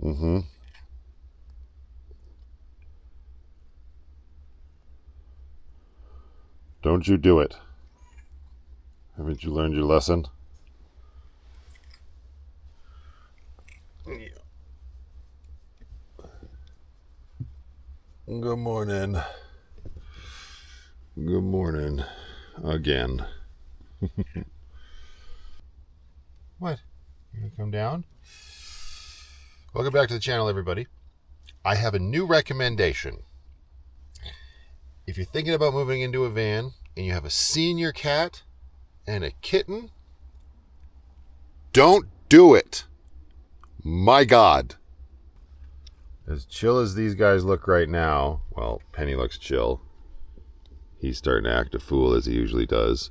Mm-hmm. Don't you do it. Haven't you learned your lesson? Good morning. Good morning. Again. What? You gonna come down? Welcome back to the channel, everybody. I have a new recommendation. If you're thinking about moving into a van and you have a senior cat and a kitten, don't do it. My God. As chill as these guys look right now, well, Penny looks chill. He's starting to act a fool as he usually does.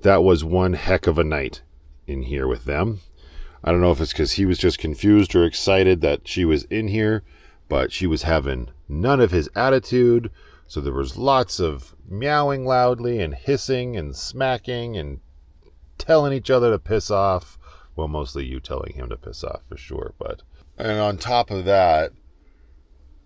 That was one heck of a night in here with them. I don't know if it's because he was just confused or excited that she was in here, but she was having none of his attitude. So there was lots of meowing loudly and hissing and smacking and telling each other to piss off. Well, mostly you telling him to piss off for sure. And on top of that,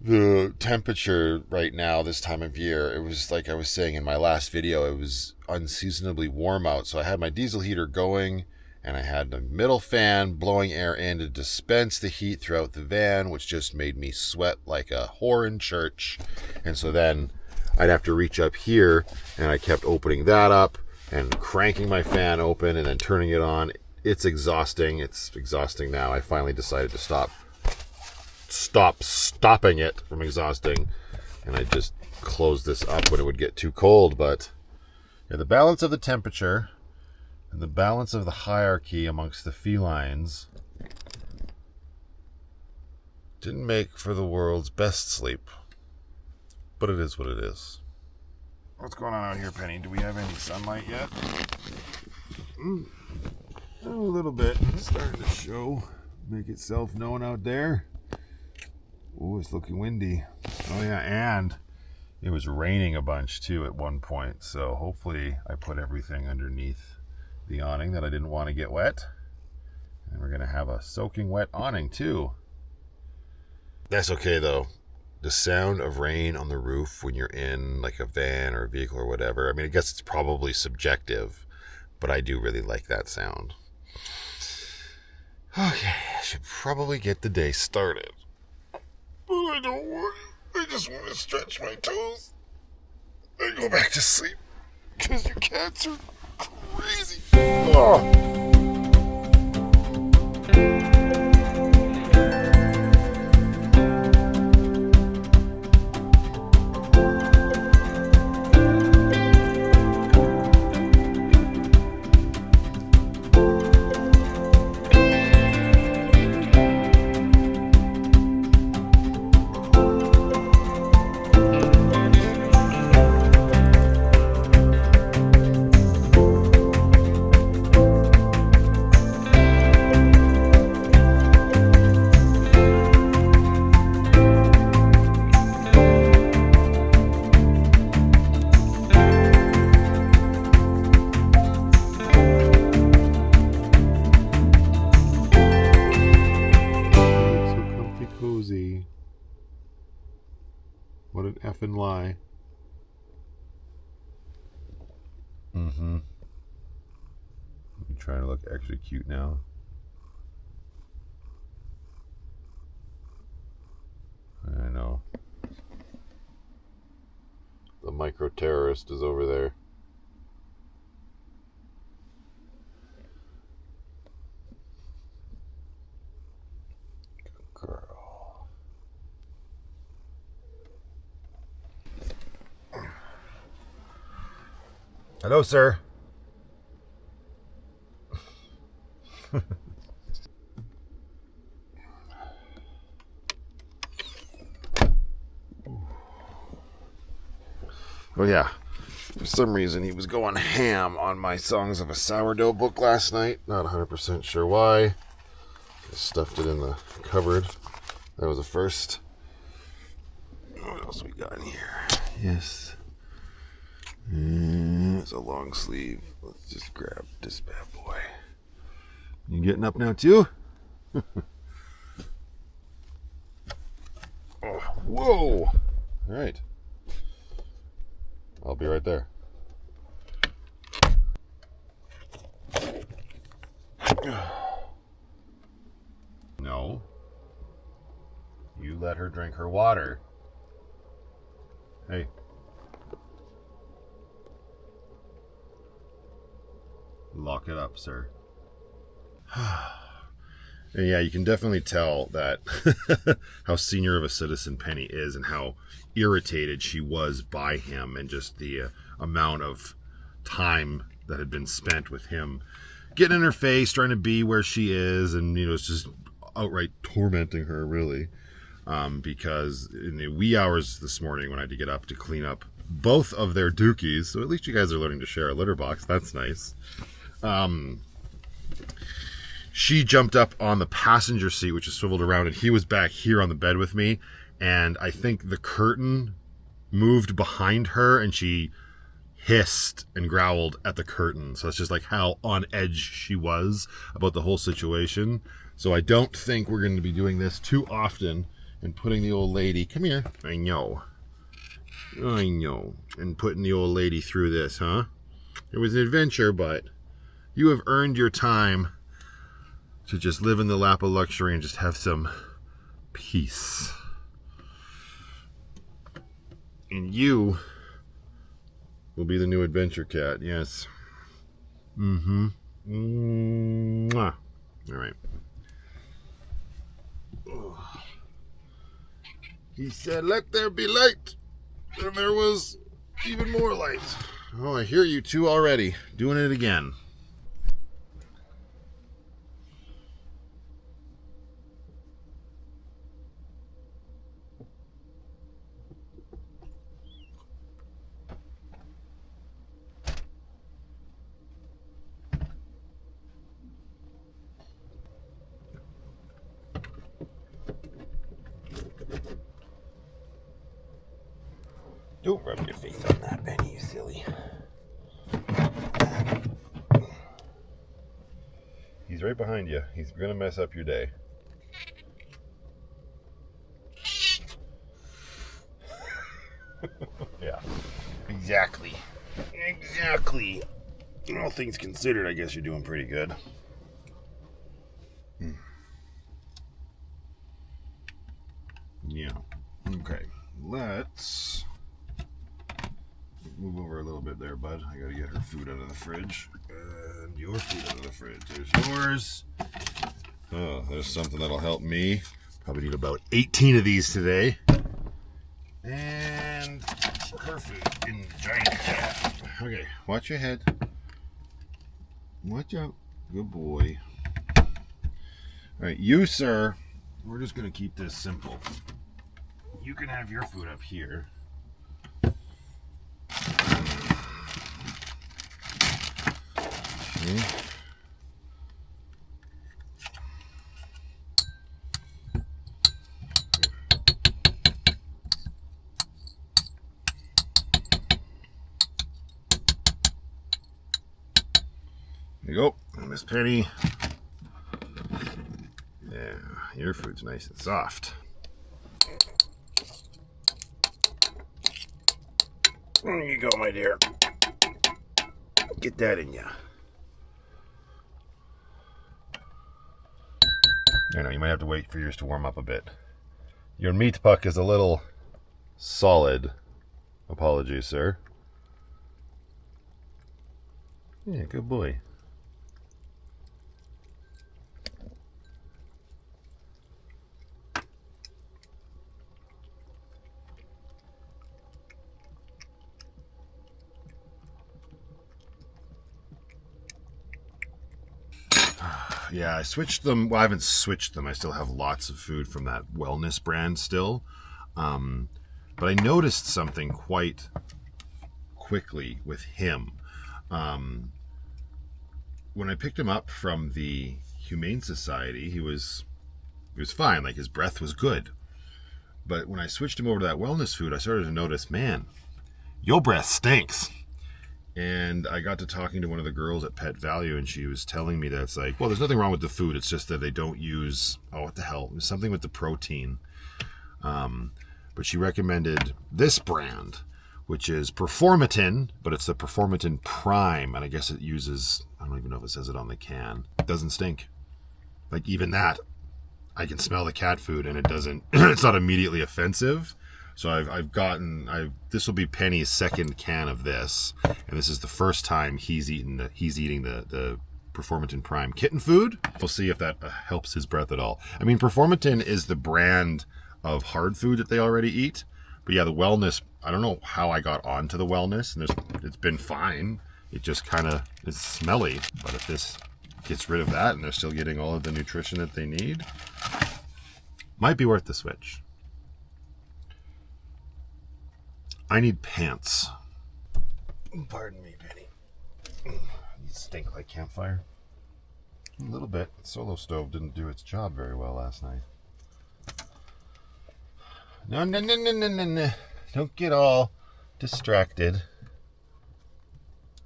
the temperature right now this time of year, it was like I was saying in my last video, it was unseasonably warm out. So I had my diesel heater going and I had the middle fan blowing air in to dispense the heat throughout the van, which just made me sweat like a whore in church. And so then I'd have to reach up here and I kept opening that up and cranking my fan open and then turning it on. It's exhausting. It's exhausting now. I finally decided to stopping it from exhausting, and I just closed this up when it would get too cold. But yeah, the balance of the temperature and the balance of the hierarchy amongst the felines didn't make for the world's best sleep, but it is what it is. What's going on out here, Penny? Do we have any sunlight yet? A little bit. It's starting to show, make itself known out there. Oh, it's looking windy. Oh yeah, and it was raining a bunch too at one point. So hopefully I put everything underneath the awning that I didn't want to get wet. And we're going to have a soaking wet awning too. That's okay though. The sound of rain on the roof when you're in like a van or a vehicle or whatever, I mean, I guess it's probably subjective, but I do really like that sound. Okay, I should probably get the day started. But I don't want to. I just want to stretch my toes and go back to sleep. Because your cats are crazy. Oh. Cozy. What an effing lie. Mm-hmm. You trying to look extra cute now? I know. The micro-terrorist is over there. Good girl. Hello, sir. Oh yeah, for some reason he was going ham on my Songs of a Sourdough book last night. Not 100% sure why. Just stuffed it in the cupboard. That was a first. What else we got in here? Yes. It's a long sleeve. Let's just grab this bad boy. You getting up now too? Whoa! All right. I'll be right there. No. You let her drink her water. Hey. Lock it up, sir. And yeah, you can definitely tell that how senior of a citizen Penny is and how irritated she was by him and just the amount of time that had been spent with him getting in her face, trying to be where she is, and it's just outright tormenting her, really. Because in the wee hours this morning when I had to get up to clean up both of their dookies, so at least you guys are learning to share a litter box. That's nice. She jumped up on the passenger seat, which is swiveled around, and he was back here on the bed with me. And I think the curtain moved behind her, and she hissed and growled at the curtain. So that's just like how on edge she was about the whole situation. So I don't think we're going to be doing this too often and putting the old lady, come here, I know, and putting the old lady through this, huh? It was an adventure, but you have earned your time to just live in the lap of luxury and just have some peace. And you will be the new adventure cat, yes. Mm-hmm. Mwah. All right. He said, let there be light. And there was even more light. Oh, I hear you two already. Doing it again. Don't rub your face on that, Benny, you silly. He's right behind you. He's going to mess up your day. Yeah, exactly. Exactly. All things considered, I guess you're doing pretty good. Yeah. Okay. Let's move over a little bit there, bud. I gotta get her food out of the fridge. And your food out of the fridge. There's yours. Oh, there's something that'll help me. Probably need about 18 of these today. And her food in the giant cat. Okay, watch your head. Watch out. Good boy. Alright, you, sir. We're just gonna keep this simple. You can have your food up here. Okay. There you go, Miss Penny. Yeah, your food's nice and soft. There you go, my dear. Get that in ya. I know, you might have to wait for yours to warm up a bit. Your meat puck is a little solid. Apologies, sir. Yeah, good boy. Yeah, I switched them. Well, I haven't switched them. I still have lots of food from that wellness brand still. But I noticed something quite quickly with him. When I picked him up from the Humane Society, he was fine. Like, his breath was good. But when I switched him over to that wellness food, I started to notice, man, your breath stinks. And I got to talking to one of the girls at Pet Value, and she was telling me that it's like, well, there's nothing wrong with the food. It's just that they don't use, oh, what the hell? There's something with the protein. But but she recommended this brand, which is Performatin, but it's the Performatin Prime, and I guess it uses, I don't even know if it says it on the can. It doesn't stink. Like, even that, I can smell the cat food, and it doesn't, it's not immediately offensive. So this will be Penny's second can of this, and this is the first time he's eating the Performatin Prime kitten food. We'll see if that helps his breath at all. I mean, Performatin is the brand of hard food that they already eat. But yeah, the wellness, I don't know how I got onto the wellness, and it's been fine. It just kind of is smelly. But if this gets rid of that and they're still getting all of the nutrition that they need, might be worth the switch. I need pants. Pardon me, Penny. You stink like campfire. A little bit. The solo stove didn't do its job very well last night. No. Don't get all distracted.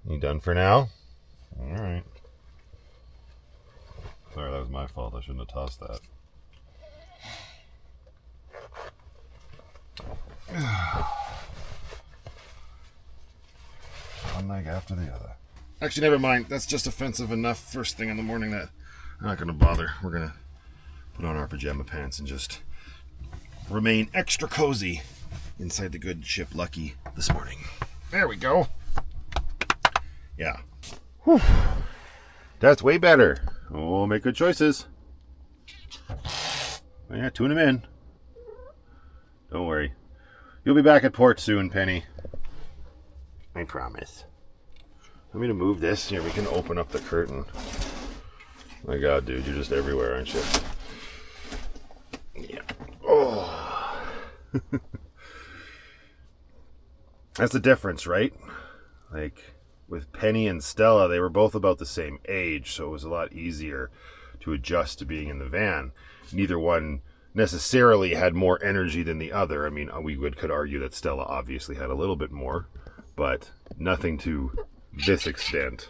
You done for now? All right. Sorry, that was my fault. I shouldn't have tossed that. One leg after the other. Actually, never mind. That's just offensive enough first thing in the morning that I'm not going to bother. We're going to put on our pajama pants and just remain extra cozy inside the good ship Lucky this morning. There we go. Yeah. Whew. That's way better. Oh, make good choices. Yeah, tune them in. Don't worry. You'll be back at port soon, Penny. I promise. Want me to move this? Here, we can open up the curtain. My God, dude, you're just everywhere, aren't you? Yeah. Oh. That's the difference, right? Like, with Penny and Stella, they were both about the same age, so it was a lot easier to adjust to being in the van. Neither one necessarily had more energy than the other. I mean, could argue that Stella obviously had a little bit more, but nothing to this extent.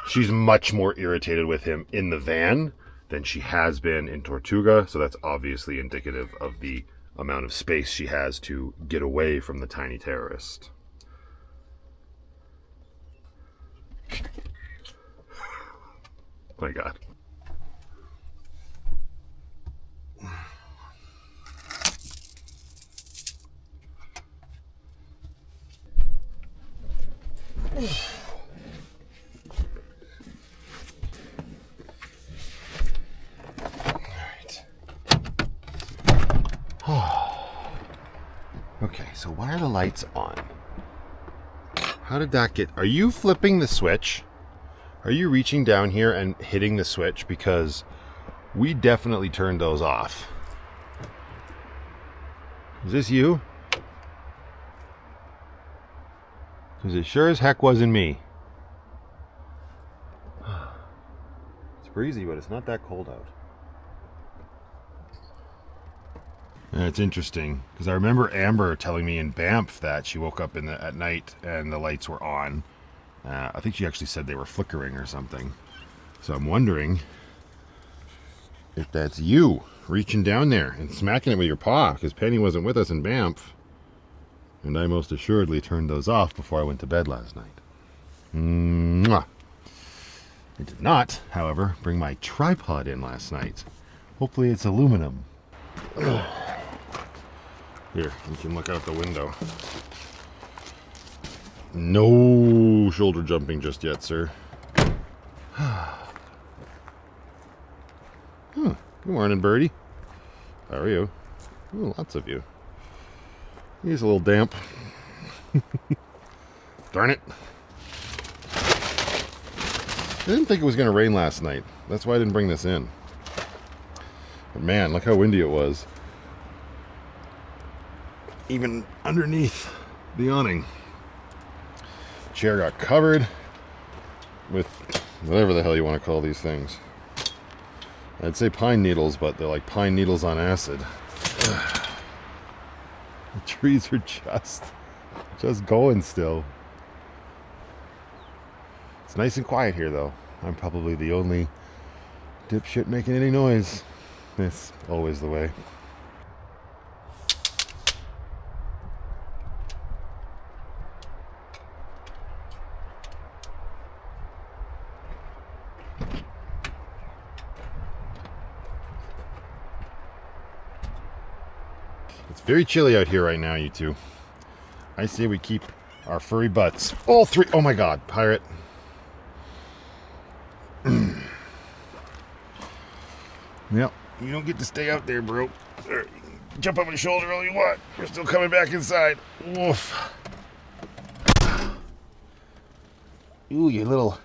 She's much more irritated with him in the van than she has been in Tortuga, so that's obviously indicative of the amount of space she has to get away from the tiny terrorist. My God. Okay, so why are the lights on? How did that get... Are you flipping the switch? Are you reaching down here and hitting the switch? Because we definitely turned those off. Is this you? Because it sure as heck wasn't me. It's breezy, but it's not that cold out. And it's interesting because I remember Amber telling me in Banff that she woke up at night and the lights were on. I think she actually said they were flickering or something. So I'm wondering if that's you reaching down there and smacking it with your paw, because Penny wasn't with us in Banff. And I most assuredly turned those off before I went to bed last night. Mwah. I did not, however, bring my tripod in last night. Hopefully it's aluminum. Ugh. Here, you can look out the window. No shoulder jumping just yet, sir. Good morning, birdie. How are you? Oh, lots of you. He's a little damp. Darn it. I didn't think it was going to rain last night. That's why I didn't bring this in. But man, look how windy it was. Even underneath the awning. Chair got covered with whatever the hell you want to call these things. I'd say pine needles, but they're like pine needles on acid. The trees are just going still. It's nice and quiet here, though. I'm probably the only dipshit making any noise. It's always the way. It's very chilly out here right now, you two. I say we keep our furry butts. All three. Oh my god, pirate. Yep, you don't get to stay out there, bro. Jump on my shoulder all you want. We're still coming back inside. Woof. Ooh, you little...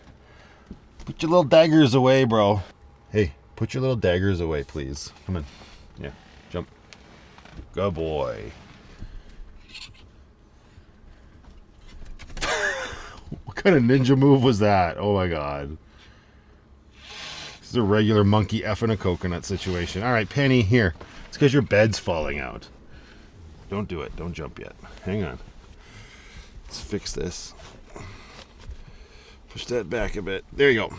Put your little daggers away, bro. Hey, put your little daggers away, please. Come on. Yeah, jump. Good boy. What kind of ninja move was that? Oh my god. This is a regular monkey effing a coconut situation. All right, Penny, here. It's because your bed's falling out. Don't do it. Don't jump yet. Hang on. Let's fix this. Push that back a bit. There you go.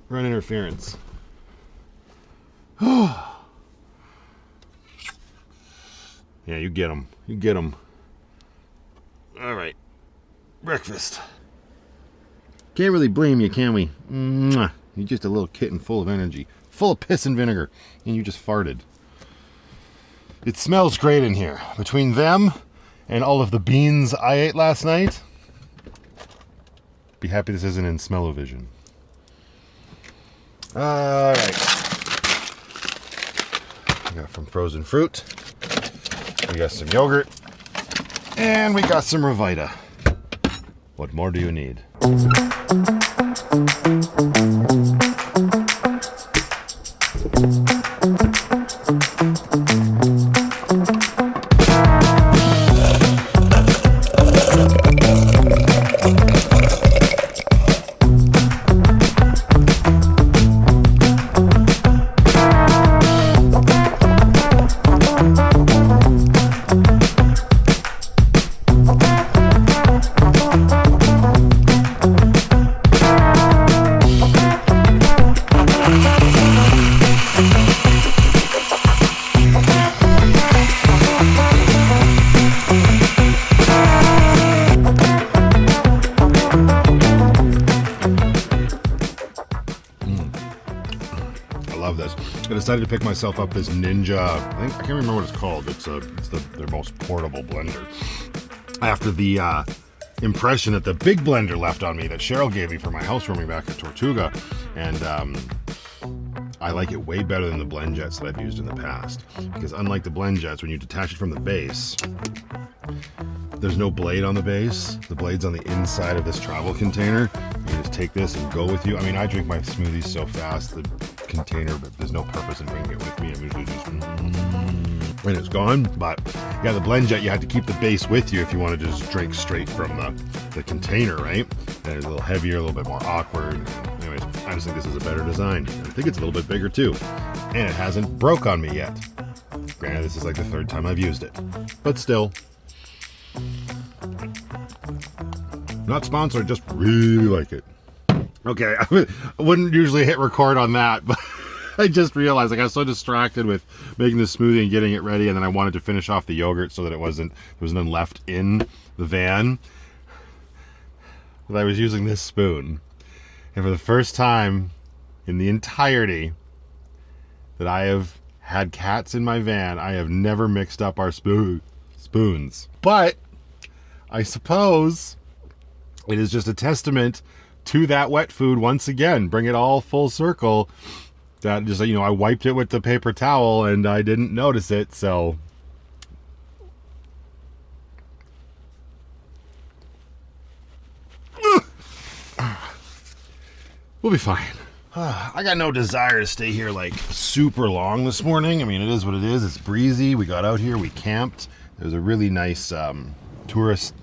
Run interference. Yeah, you get them. You get them. All right. Breakfast. Can't really blame you, can we? Mwah. You're just a little kitten full of energy. Full of piss and vinegar. And you just farted. It smells great in here. Between them and all of the beans I ate last night. Be happy this isn't in smell-o-vision. All right. We got some frozen fruit. We got some yogurt. And we got some Revita. What more do you need? I decided to pick myself up this Ninja, I can't remember what it's called. It's their most portable blender. After the impression that the big blender left on me that Cheryl gave me for my housewarming back at Tortuga, and I like it way better than the blend jets that I've used in the past. Because unlike the blend jets, when you detach it from the base, there's no blade on the base. The blade's on the inside of this travel container. You just take this and go with you. I mean, I drink my smoothies so fast, the container, but there's no purpose in bringing it with me. I'm usually just when it's gone. But yeah, the blend jet, you had to keep the base with you if you wanted to just drink straight from the container, right? And it's a little heavier, a little bit more awkward. Anyways, I just think this is a better design. I think it's a little bit bigger too. And it hasn't broke on me yet. Granted, this is like the third time I've used it. But still. Not sponsored, just really like it. Okay, I wouldn't usually hit record on that, but I just realized, like, I was so distracted with making the smoothie and getting it ready, and then I wanted to finish off the yogurt so that there wasn't none left in the van, that I was using this spoon. And for the first time in the entirety that I have had cats in my van, I have never mixed up our spoons. But I suppose it is just a testament to that wet food once again. Bring it all full circle. That just, you know, I wiped it with the paper towel and I didn't notice it, so. We'll be fine. I got no desire to stay here like super long this morning. I mean, it is what it is. It's breezy. We got out here, we camped. There's a really nice there's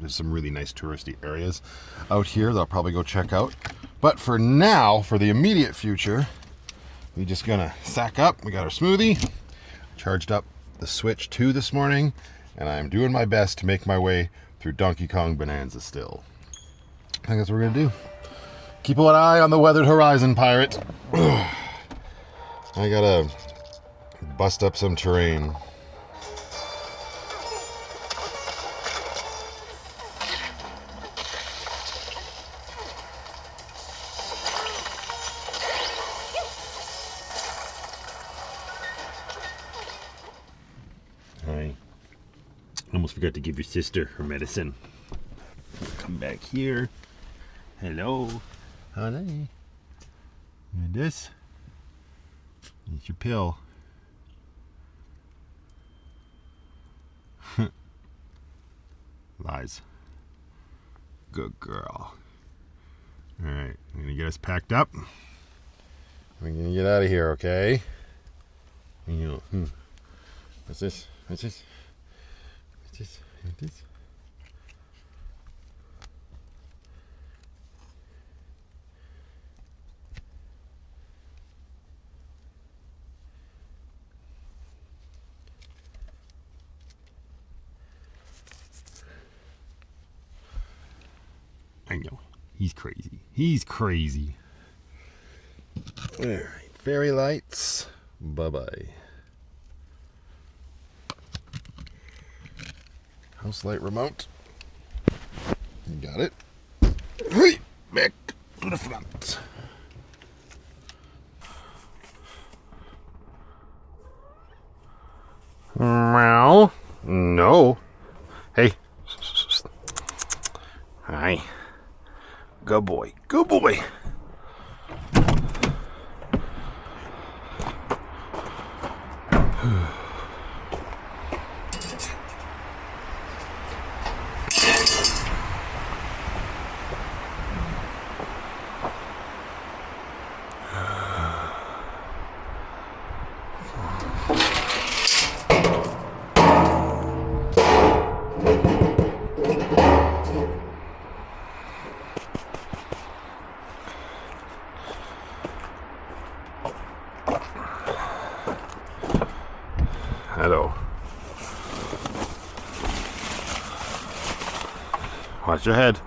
some really nice touristy areas out here that I'll probably go check out. But for now, for the immediate future, we're just gonna sack up. We got our smoothie, charged up the Switch 2 this morning, and I'm doing my best to make my way through Donkey Kong Bonanza still. I think that's what we're gonna do. Keep an eye on the weathered horizon, pirate. I gotta bust up some terrain. Hi. Almost forgot to give your sister her medicine. Come back here. Hello. Honey. And this is your pill. Lies. Good girl. Alright, I'm gonna get us packed up. We're gonna get out of here, okay? You know, what's this? What's this? What's this? What's this? I know. He's crazy. He's crazy. Alright, fairy lights. Bye-bye. House light remote. You got it. Hey, back to the front. Meow. No. Hey. Hi. Good boy. Good boy. Hello. Watch your head.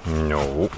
No.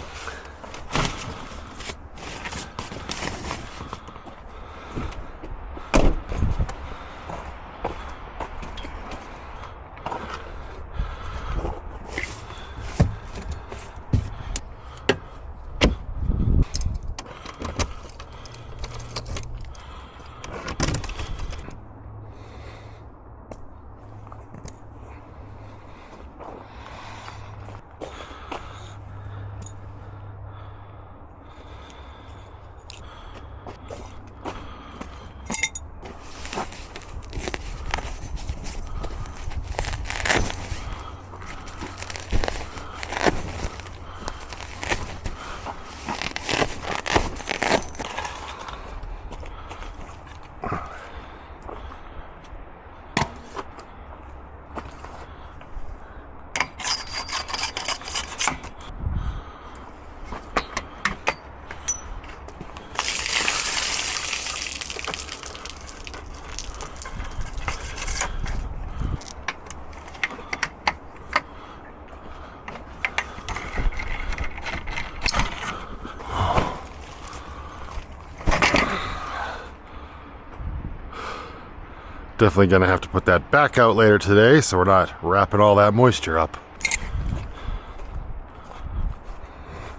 Definitely gonna have to put that back out later today so we're not wrapping all that moisture up.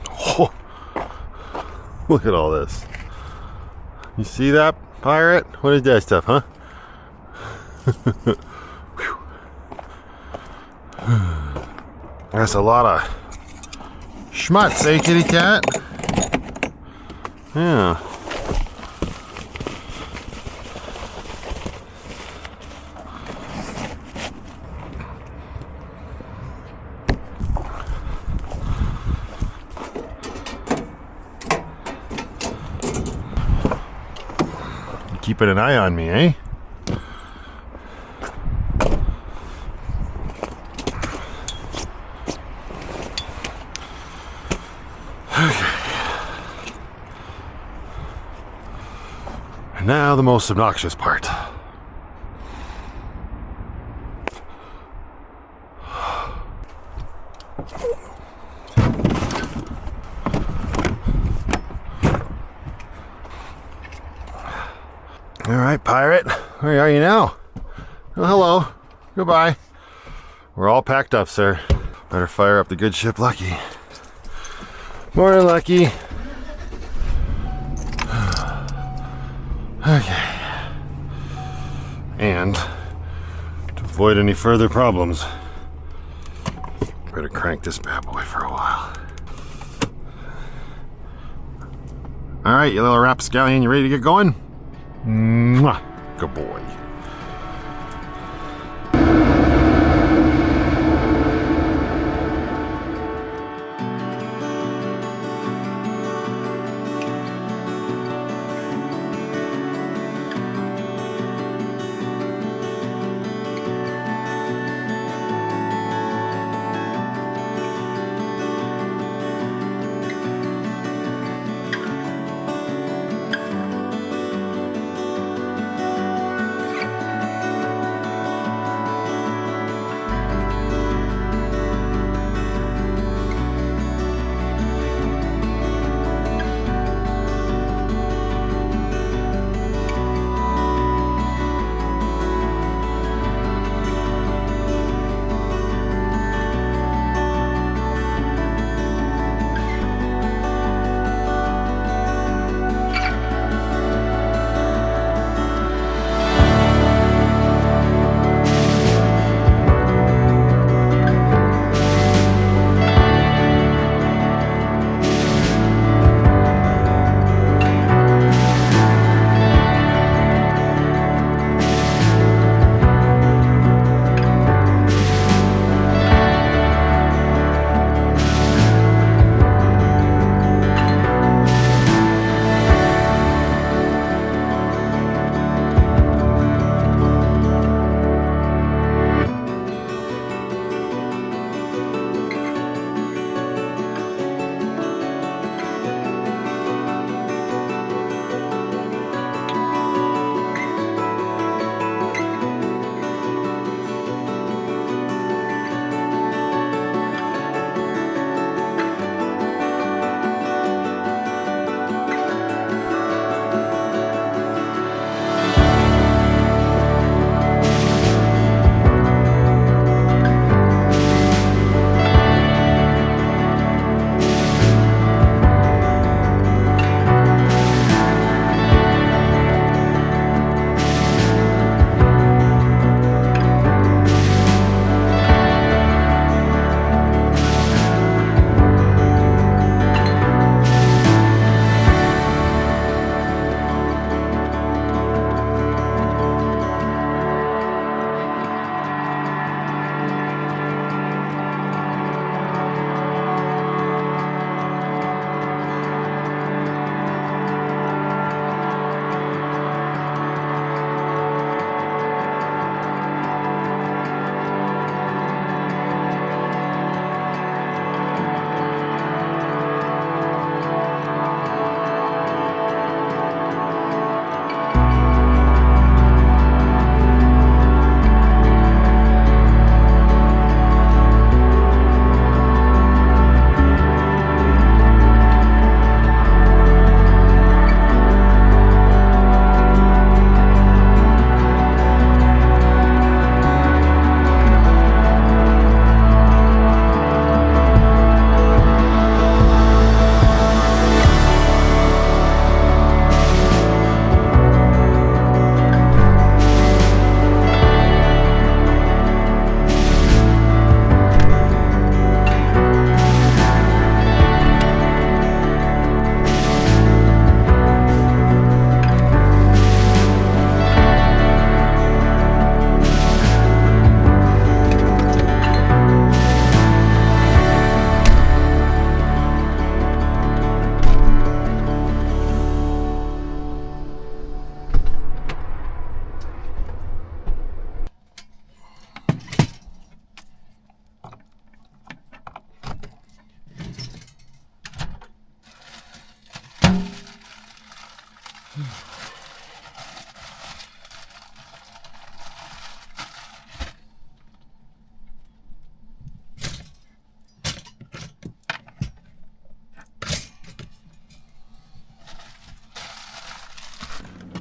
Oh, look at all this. You see that, pirate? What is that stuff, huh? That's a lot of schmutz, eh, kitty cat? Yeah. Keeping an eye on me, eh? And now the most obnoxious part. All right, pirate, where are you now? Oh, hello. Goodbye. We're all packed up, sir. Better fire up the good ship Lucky. More Lucky. Okay. And to avoid any further problems, better crank this bad boy for a while. All right, you little rapscallion, you ready to get going? Mwah. Good boy.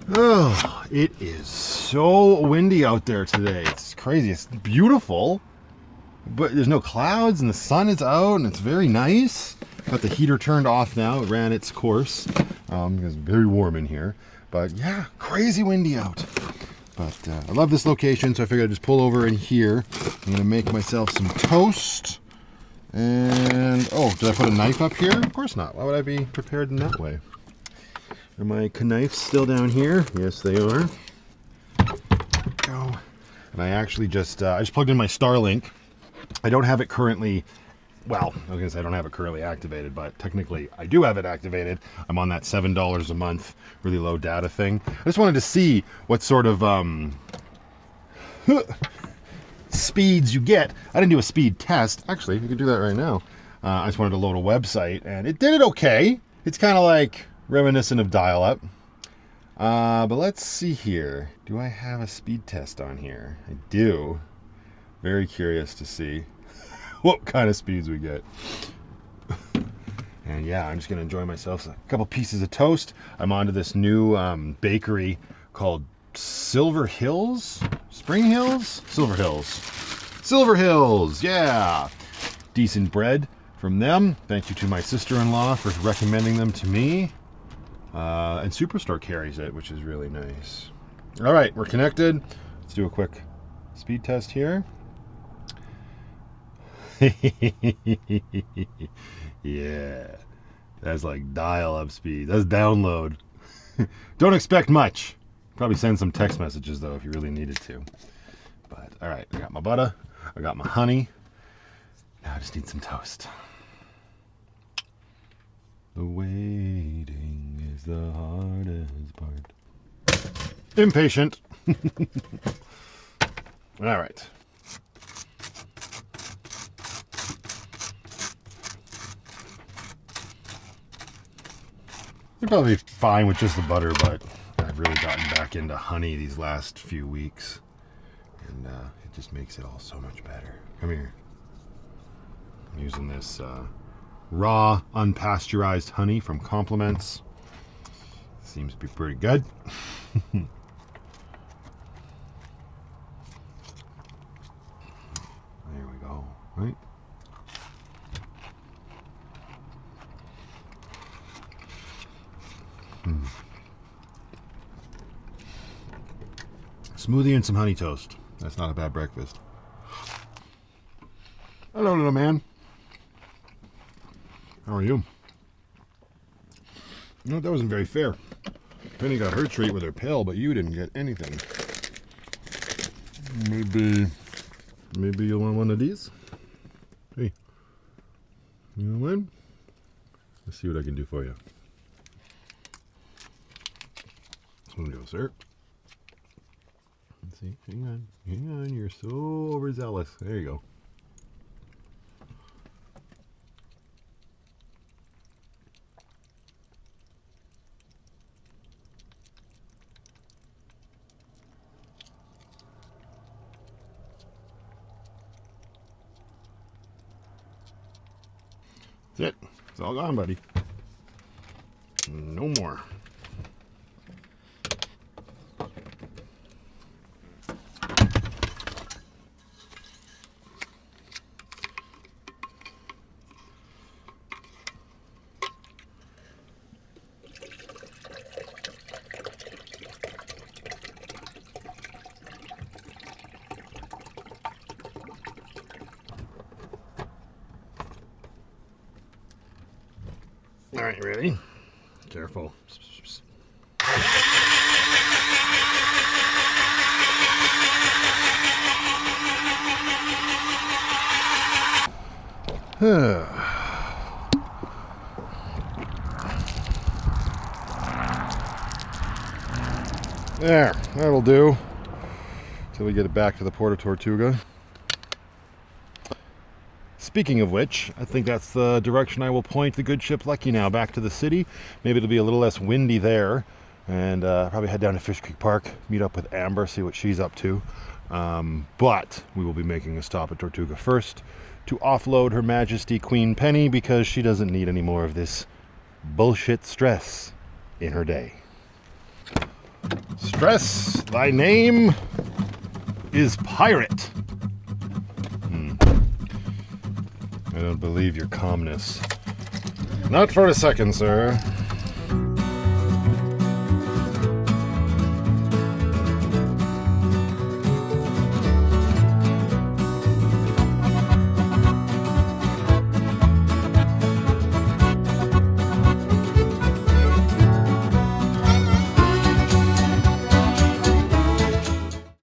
Oh, it is so windy out there today. It's crazy. It's beautiful, but there's no clouds and the sun is out and it's very nice. Got the heater turned off now. It ran its course. It's very warm in here. But yeah, crazy windy out. But I love this location, so I figured I'd just pull over in here. I'm going to make myself some toast. And, oh, did I put a knife up here? Of course not. Why would I be prepared in that way? Are my knives still down here? Yes, they are. Go. And I actually just plugged in my Starlink. I don't have it currently, well, I was going to say I don't have it currently activated, but technically I do have it activated. I'm on that $7 a month, really low data thing. I just wanted to see what sort of speeds you get. I didn't do a speed test. Actually, you can do that right now. I just wanted to load a website, and it did it okay. It's kind of like reminiscent of dial-up. But let's see here. Do I have a speed test on here? I do. Very curious to see what kind of speeds we get. And yeah, I'm just going to enjoy myself. A couple pieces of toast. I'm onto this new bakery called Silver Hills? Spring Hills? Silver Hills. Silver Hills, yeah. Decent bread from them. Thank you to my sister-in-law for recommending them to me. And Superstore carries it, which is really nice. All right, we're connected. Let's do a quick speed test here. Yeah, that's like dial-up speed. That's download. Don't expect much. Probably send some text messages though if you really needed to. But all right, I got my butter, I got my honey. Now I just need some toast. The waiting is the hardest part. Impatient. All right. You're probably fine with just the butter, but I've really gotten back into honey these last few weeks. And it just makes it all so much better. Come here. I'm using this raw, unpasteurized honey from Compliments. Seems to be pretty good. There we go, right? Smoothie and some honey toast. That's not a bad breakfast. Hello, little man. How are you? You know, that wasn't very fair. Penny got her treat with her pill, but you didn't get anything. Maybe you'll want one of these? Hey, you want one? Let's see what I can do for you. This one goes, sir. Let's see, hang on, you're so overzealous. There you go. That's it. It's all gone, buddy. No more. All right, you ready? Careful. There, that'll do. Till we get it back to the Port of Tortuga. Speaking of which, I think that's the direction I will point the good ship Lucky now, back to the city. Maybe it'll be a little less windy there, and probably head down to Fish Creek Park, meet up with Amber, see what she's up to. But we will be making a stop at Tortuga first to offload Her Majesty Queen Penny, because she doesn't need any more of this bullshit stress in her day. Stress, thy name is Pirate. I don't believe your calmness. Not for a second, sir.